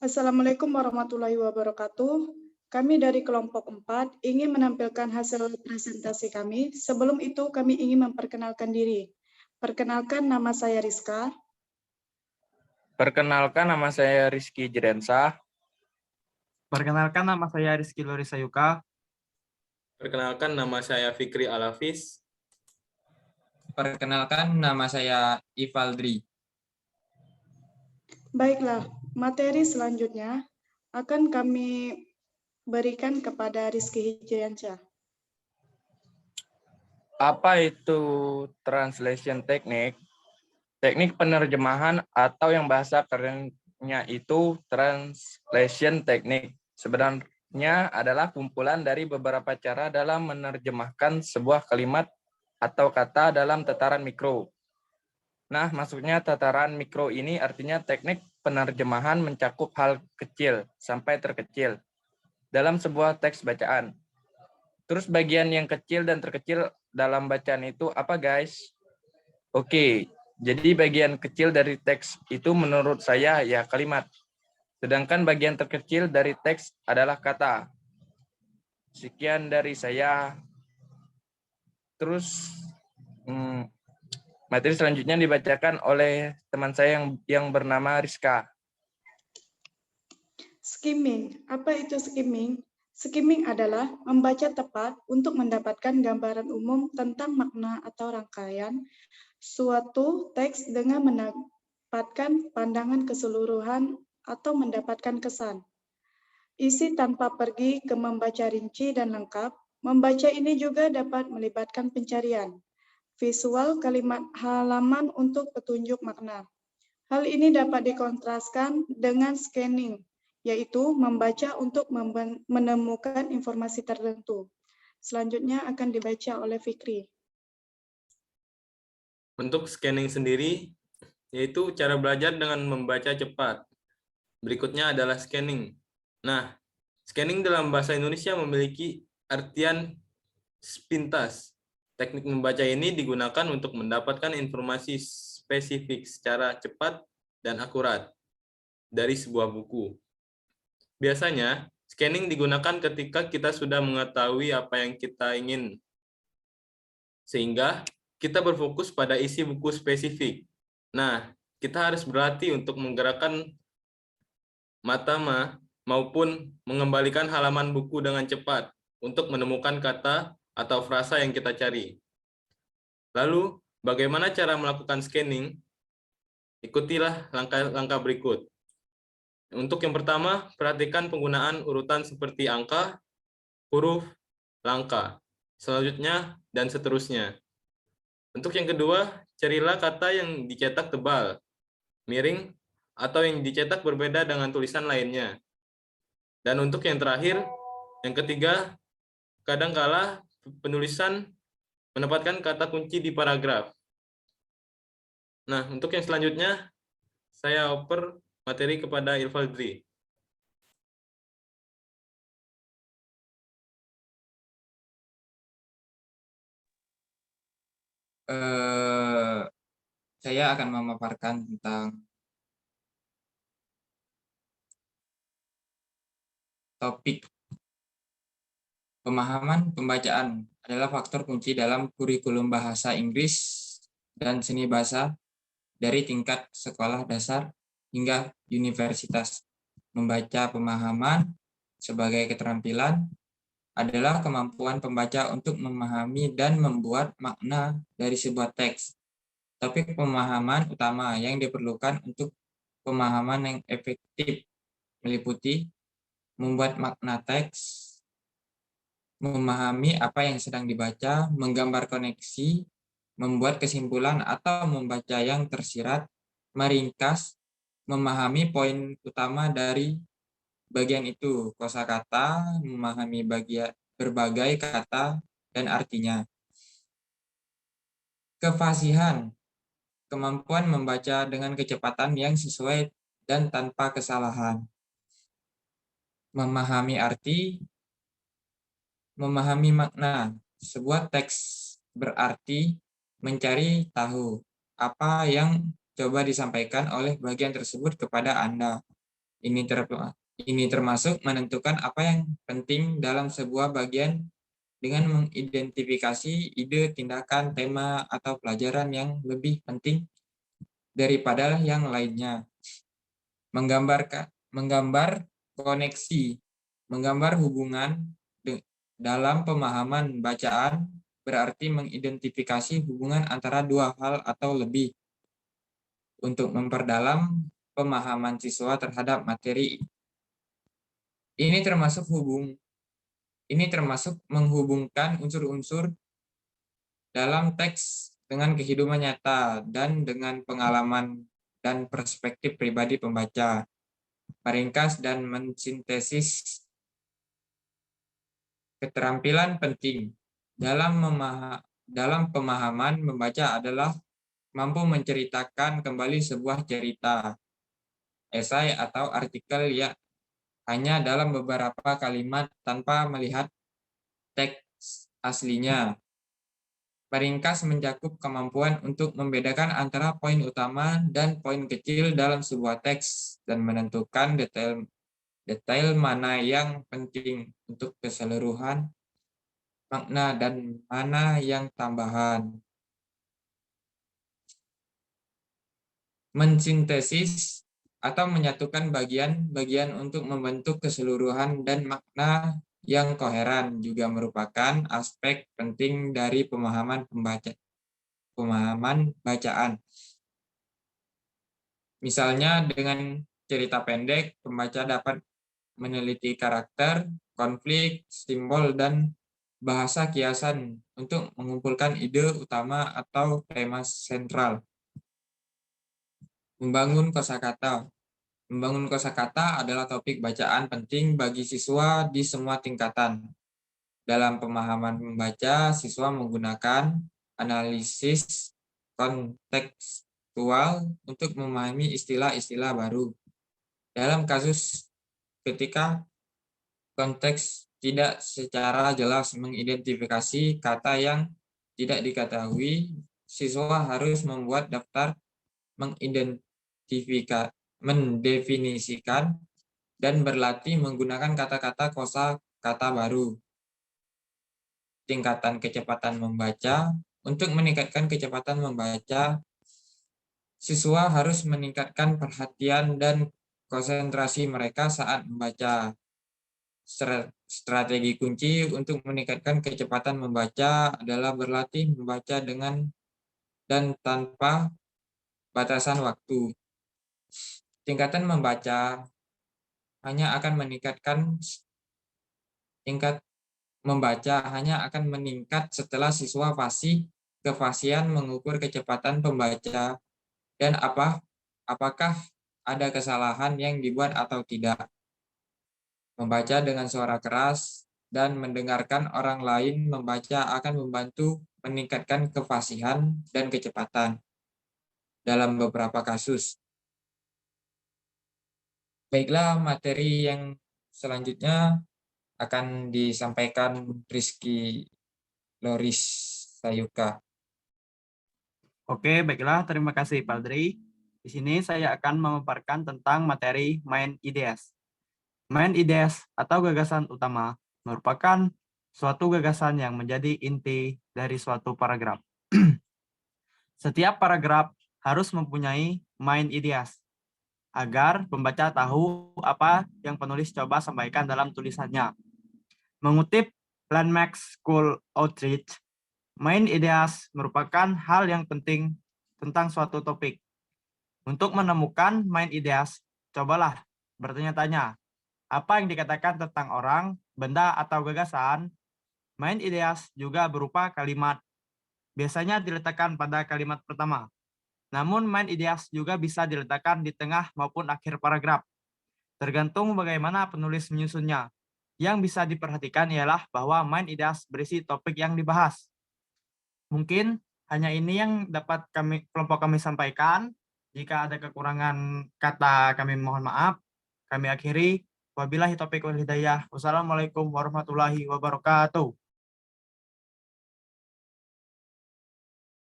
Assalamualaikum warahmatullahi wabarakatuh. Kami dari kelompok 4 ingin menampilkan hasil presentasi kami. Sebelum itu kami ingin memperkenalkan diri. Perkenalkan, nama saya Rizka. Perkenalkan, nama saya Rizky Jirensah. Perkenalkan, nama saya Rizky Lorisayuka. Perkenalkan, nama saya Fikri Alafis. Perkenalkan, nama saya Ivaldri. Baiklah, materi selanjutnya akan kami berikan kepada Rizky Hijriansyah. Apa itu translation technique? Teknik penerjemahan atau yang bahasa kerennya itu translation technique. Sebenarnya adalah kumpulan dari beberapa cara dalam menerjemahkan sebuah kalimat atau kata dalam tataran mikro. Nah, maksudnya tataran mikro ini artinya teknik penerjemahan mencakup hal kecil sampai terkecil dalam sebuah teks bacaan. Terus bagian yang kecil dan terkecil dalam bacaan itu apa, guys? Oke, jadi bagian kecil dari teks itu menurut saya ya kalimat. Sedangkan bagian terkecil dari teks adalah kata. Sekian dari saya. Terus materi selanjutnya dibacakan oleh teman saya yang bernama Rizka. Skimming. Apa itu skimming? Skimming adalah membaca tepat untuk mendapatkan gambaran umum tentang makna atau rangkaian suatu teks dengan mendapatkan pandangan keseluruhan atau mendapatkan kesan. Isi tanpa pergi ke membaca rinci dan lengkap. Membaca ini juga dapat melibatkan pencarian visual kalimat halaman untuk petunjuk makna. Hal ini dapat dikontraskan dengan scanning, yaitu membaca untuk menemukan informasi tertentu. Selanjutnya akan dibaca oleh Fikri. Bentuk scanning sendiri yaitu cara belajar dengan membaca cepat. Berikutnya adalah scanning. Nah, scanning dalam bahasa Indonesia memiliki artian sepintas. Teknik membaca ini digunakan untuk mendapatkan informasi spesifik secara cepat dan akurat dari sebuah buku. Biasanya, scanning digunakan ketika kita sudah mengetahui apa yang kita ingin, sehingga kita berfokus pada isi buku spesifik. Nah, kita harus berlatih untuk menggerakkan mata maupun mengembalikan halaman buku dengan cepat untuk menemukan kata atau frasa yang kita cari. Lalu, bagaimana cara melakukan scanning? Ikutilah langkah-langkah berikut. Untuk yang pertama, perhatikan penggunaan urutan seperti angka, huruf, langkah, selanjutnya, dan seterusnya. Untuk yang kedua, carilah kata yang dicetak tebal, miring, atau yang dicetak berbeda dengan tulisan lainnya. Dan untuk yang terakhir, yang ketiga, kadangkala penulisan menempatkan kata kunci di paragraf. Nah, untuk yang selanjutnya, saya oper materi kepada Ivaldri. Saya akan memaparkan tentang topik pemahaman pembacaan adalah faktor kunci dalam kurikulum bahasa Inggris dan seni bahasa dari tingkat sekolah dasar hingga universitas. Membaca pemahaman sebagai keterampilan adalah kemampuan pembaca untuk memahami dan membuat makna dari sebuah teks. Topik pemahaman utama yang diperlukan untuk pemahaman yang efektif meliputi membuat makna teks, memahami apa yang sedang dibaca, menggambar koneksi, membuat kesimpulan atau membaca yang tersirat, meringkas, memahami poin utama dari bagian itu, kosakata, memahami berbagai kata dan artinya. Kefasihan, kemampuan membaca dengan kecepatan yang sesuai dan tanpa kesalahan. Memahami arti, memahami makna. Sebuah teks berarti mencari tahu apa yang coba disampaikan oleh bagian tersebut kepada Anda. Ini termasuk menentukan apa yang penting dalam sebuah bagian dengan mengidentifikasi ide, tindakan, tema, atau pelajaran yang lebih penting daripada yang lainnya. Menggambar koneksi, menggambar hubungan dalam pemahaman bacaan berarti mengidentifikasi hubungan antara dua hal atau lebih untuk memperdalam pemahaman siswa terhadap materi. Ini termasuk menghubungkan unsur-unsur dalam teks dengan kehidupan nyata dan dengan pengalaman dan perspektif pribadi pembaca. Meringkas dan mensintesis. Keterampilan penting dalam pemahaman membaca adalah mampu menceritakan kembali sebuah cerita, esai atau artikel ya hanya dalam beberapa kalimat tanpa melihat teks aslinya. Meringkas mencakup kemampuan untuk membedakan antara poin utama dan poin kecil dalam sebuah teks dan menentukan detail mana yang penting untuk keseluruhan makna dan mana yang tambahan. Mensintesis atau menyatukan bagian-bagian untuk membentuk keseluruhan dan makna yang koheren juga merupakan aspek penting dari pemahaman bacaan. Misalnya dengan cerita pendek, pembaca dapat meneliti karakter, konflik, simbol, dan bahasa kiasan untuk mengumpulkan ide utama atau tema sentral. Membangun kosakata. Membangun kosakata adalah topik bacaan penting bagi siswa di semua tingkatan. Dalam pemahaman membaca, siswa menggunakan analisis kontekstual untuk memahami istilah-istilah baru. Dalam kasus ketika konteks tidak secara jelas mengidentifikasi kata yang tidak diketahui, siswa harus membuat daftar mendefinisikan dan berlatih menggunakan kata-kata kosakata baru. Tingkatan kecepatan membaca. Untuk meningkatkan kecepatan membaca, siswa harus meningkatkan perhatian dan konsentrasi mereka saat membaca. Strategi kunci untuk meningkatkan kecepatan membaca adalah berlatih membaca dengan dan tanpa batasan waktu. Tingkatan membaca hanya akan meningkat setelah siswa kefasihan mengukur kecepatan pembaca dan apakah ada kesalahan yang dibuat atau tidak. Membaca dengan suara keras dan mendengarkan orang lain membaca akan membantu meningkatkan kefasihan dan kecepatan dalam beberapa kasus. Baiklah, materi yang selanjutnya akan disampaikan Rizky Loris Sayuka. Oke, baiklah. Terima kasih, Pak Dri. Di sini saya akan memaparkan tentang materi main ideas. Main ideas atau gagasan utama merupakan suatu gagasan yang menjadi inti dari suatu paragraf. Setiap paragraf harus mempunyai main ideas agar pembaca tahu apa yang penulis coba sampaikan dalam tulisannya. Mengutip Landmark School Outreach, main ideas merupakan hal yang penting tentang suatu topik. Untuk menemukan main ideas, cobalah bertanya-tanya. Apa yang dikatakan tentang orang, benda, atau gagasan? Main ideas juga berupa kalimat. Biasanya diletakkan pada kalimat pertama. Namun main ideas juga bisa diletakkan di tengah maupun akhir paragraf. Tergantung bagaimana penulis menyusunnya. Yang bisa diperhatikan ialah bahwa main ideas berisi topik yang dibahas. Mungkin hanya ini yang dapat kelompok kami sampaikan. Jika ada kekurangan kata kami mohon maaf. Kami akhiri. Wabillahi taufiq wal hidayah. Wassalamualaikum warahmatullahi wabarakatuh.